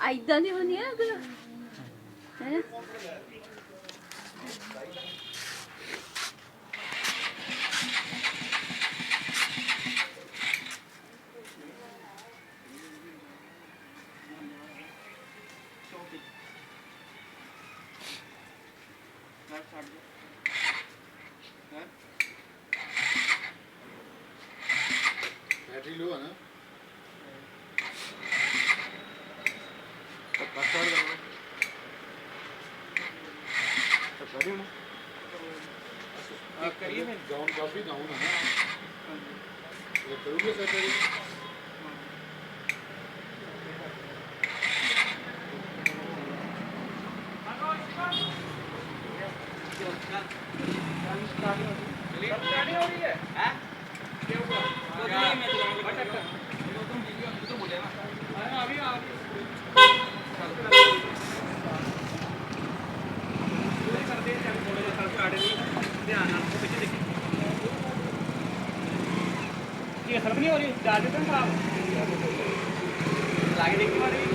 ਐਦਾਂ ਦੀ ਹੁੰਦੀ ਆ ਫਿਰ ਹੈ बैटरी लो है ना करिए डाउन काफी डाउन है ना ये करोगे सैटरडे स्टार्टिंग हो रही है हैं क्या हुआ तो नहीं मैं चलाऊंगा बट तुम वीडियो तो बोलेगा अभी आ करते हैं चल थोड़ा सा स्टार्ट नहीं ध्यान ਨਾਲ तो पीछे देखिए ये सर्व नहीं हो रही डाल देते हैं आप लागे देखिए